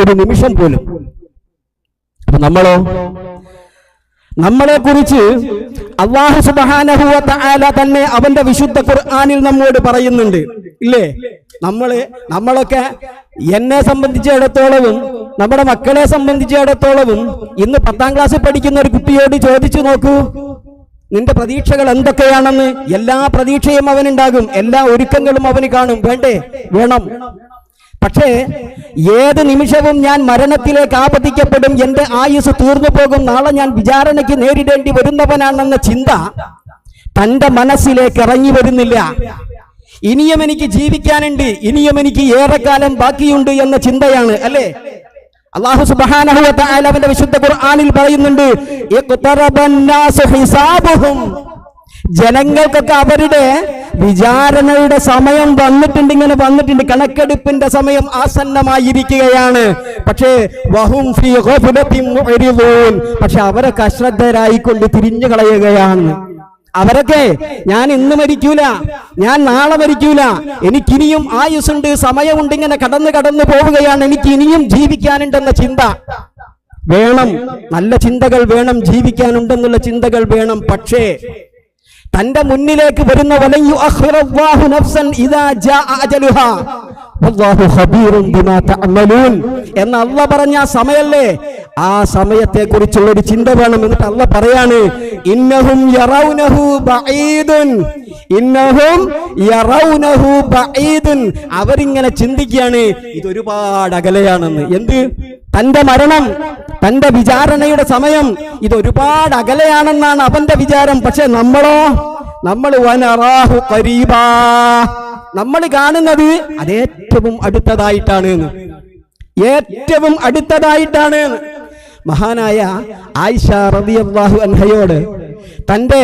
ഒരു നിമിഷം പോലും. അപ്പൊ നമ്മളെ കുറിച്ച് അല്ലാഹു സുബ്ഹാനഹു വ തആല തന്നെ അവന്റെ വിശുദ്ധ ഖുർആനിൽ നമ്മോട് പറയുന്നുണ്ട്, ഇല്ലേ? നമ്മളൊക്കെ എന്നെ സംബന്ധിച്ചിടത്തോളവും നമ്മുടെ മക്കളെ സംബന്ധിച്ചിടത്തോളവും ഇന്ന് 10ാം ക്ലാസ്സിൽ പഠിക്കുന്ന ഒരു കുട്ടിയോട് ചോദിച്ചു നോക്കൂ, നിന്റെ പ്രതീക്ഷകൾ എന്തൊക്കെയാണെന്ന്. എല്ലാ പ്രതീക്ഷയും അവനുണ്ടാകും, എല്ലാ ഒരുക്കങ്ങളും അവന് കാണും. വേണം. പക്ഷേ ഏത് നിമിഷവും ഞാൻ മരണത്തിലേക്ക് ആപതിക്കപ്പെടും, എന്റെ ആയുസ് തീർന്നു പോകും, നാളെ ഞാൻ വിചാരണയ്ക്ക് നേരിടേണ്ടി വരുന്നവനാണെന്ന ചിന്ത തന്റെ മനസ്സിലേക്ക് ഇറങ്ങി വരുന്നില്ല. ഇനിയും എനിക്ക് ജീവിക്കാനുണ്ട്, ഇനിയും എനിക്ക് ഏറെക്കാലം ബാക്കിയുണ്ട് എന്ന ചിന്തയാണ്, അല്ലേ? അല്ലാഹു സുബ്ഹാനഹു വ തആല അവന്റെ വിശുദ്ധ ഖുർആനിൽ പറയുന്നുണ്ട്, ഇഖ്തറബന്നാസു ഹിസാബുഹും, ജനങ്ങൾക്കൊക്കെ അവരുടെ വിചാരണയുടെ സമയം വന്നിട്ടുണ്ട്, കണക്കെടുപ്പിന്റെ സമയം ആസന്നമായിരിക്കുകയാണ്. പക്ഷേ വഹും ഫീ ഗഫലത്തിൻ മുഅ്രിദൂൻ, പക്ഷെ അവരൊക്കെ അശ്രദ്ധരായിക്കൊണ്ട് തിരിഞ്ഞു കളയുകയാണ്. അവരൊക്കെ ഞാൻ ഇന്ന് മരിക്കൂല, ഞാൻ നാളെ മരിക്കൂല, എനിക്കിനിയും ആയുസ്സുണ്ട്, സമയമുണ്ട്, ഇങ്ങനെ കടന്നു പോവുകയാണ്, എനിക്ക് ഇനിയും ജീവിക്കാനുണ്ടെന്ന ചിന്ത വേണം. നല്ല ചിന്തകൾ വേണം, ജീവിക്കാനുണ്ടെന്നുള്ള ചിന്തകൾ വേണം. പക്ഷേ തന്റെ മുന്നിലേക്ക് വരുന്ന വലൻ യുഅഖിറല്ലാഹു നഫ്സൻ ഇദാ ജാഅ അജലുഹാ വല്ലാഹു ഖബീറുൻ ബിമാ തഅമലൂൻ എന്ന് അല്ലാഹ് പറഞ്ഞ സമയല്ലേ, ആ സമയത്തെ കുറിച്ചുള്ള ഒരു ചിന്ത വേണം. എന്നിട്ട് അല്ലാഹ് പറയാണ്, ഇന്നഹും യറൗനഹു ബഈദുൻ, അവരിങ്ങനെ ചിന്തിക്കുകയാണ് ഇതൊരുപാട് അകലെയാണെന്ന്. എന്ത്? തന്റെ മരണം, തന്റെ വിചാരണയുടെ സമയം ഇതൊരുപാട് അകലെയാണെന്നാണ് അവന്റെ വിചാരം. പക്ഷെ നമ്മൾ വനറാഹു ഖരീബാ, നമ്മൾ കാണുന്നത് അതേറ്റവും അടുത്തതായിട്ടാണ്. മഹാനായ ആയിഷ റളിയല്ലാഹു അൻഹയോട് തന്റെ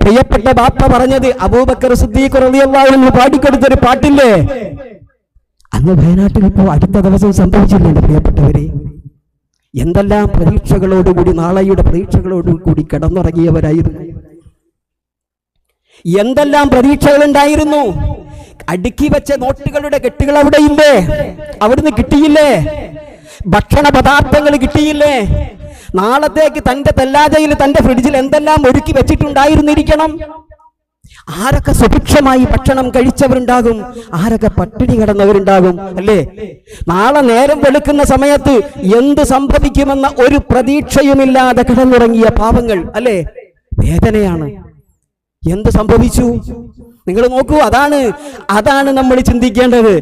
പ്രിയപ്പെട്ട ബാപ്പ പറഞ്ഞത്, അബൂബക്കർ സിദ്ദീഖ് റളിയല്ലാഹു അൻഹു പാടിക്കൊടുത്തൊരു പാട്ടില്ലേ, അന്ന് വയനാട്ടിൽ ഇപ്പോൾ അടുത്ത ദിവസം സംഭവിച്ചില്ലേ പ്രിയപ്പെട്ടവരെ? എന്തെല്ലാം പ്രതീക്ഷകളോടുകൂടി, നാളെയുടെ പ്രതീക്ഷകളോടുകൂടി കിടന്നുറങ്ങിയവരായിരുന്നു, എന്തെല്ലാം പ്രതീക്ഷകളുണ്ടായിരുന്നു. അടുക്കി വെച്ച നോട്ടുകളുടെ കെട്ടുകൾ അവിടെയില്ലേ? അവിടുന്ന് കിട്ടിയില്ലേ? ഭക്ഷണ പദാർത്ഥങ്ങൾ കിട്ടിയില്ലേ? നാളത്തേക്ക് തന്റെ തെല്ലാജയിൽ, തന്റെ ഫ്രിഡ്ജിൽ എന്തെല്ലാം ഒരുക്കി വെച്ചിട്ടുണ്ടായിരുന്നിരിക്കണം. ആരൊക്കെ സുഭിക്ഷമായി ഭക്ഷണം കഴിച്ചവരുണ്ടാകും, ആരൊക്കെ പട്ടിണി കിടന്നവരുണ്ടാകും, അല്ലേ? നാളെ നേരം വെളുക്കുന്ന സമയത്ത് എന്ത് സംഭവിക്കുമെന്ന ഒരു പ്രതീക്ഷയുമില്ലാതെ കിടന്നുറങ്ങിയ പാവങ്ങൾ, അല്ലേ? വേദനയാണ്. എന്ത് സംഭവിച്ചു? നിങ്ങൾ നോക്കൂ, അതാണ് നമ്മൾ ചിന്തിക്കേണ്ടത്.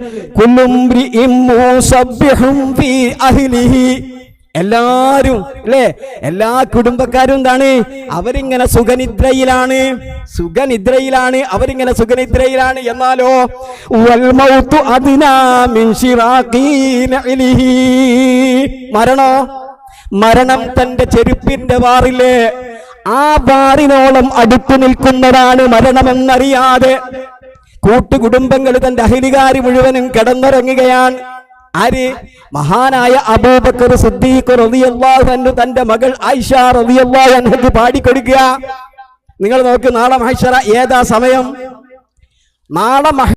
എല്ലാരും, അല്ലേ? എല്ലാ കുടുംബക്കാരും എന്താണ്? അവരിങ്ങനെ സുഖനിദ്രയിലാണ്. എന്നാലോ മരണം തന്റെ ചെരുപ്പിന്റെ വാറില്ലേ, ആ വാറിനോളം അടുത്തു നിൽക്കുന്നതാണ് മരണമെന്നറിയാതെ കൂട്ടുകുടുംബങ്ങൾ, തന്റെ അഹ്ലികാരി മുഴുവനും കിടന്നുറങ്ങുകയാണ്. ആര്? മഹാനായ അബൂബക്കർ സിദ്ദീഖ് റളിയല്ലാഹു അൻഹു തന്റെ മകൾ ആയിഷ റളിയല്ലാഹു അൻഹയ്ക്ക് പാടിക്കൊടുക്കുക. നിങ്ങൾ നോക്ക്, നാളെ മഹ്ശറ ഏതാ സമയം? നാളെ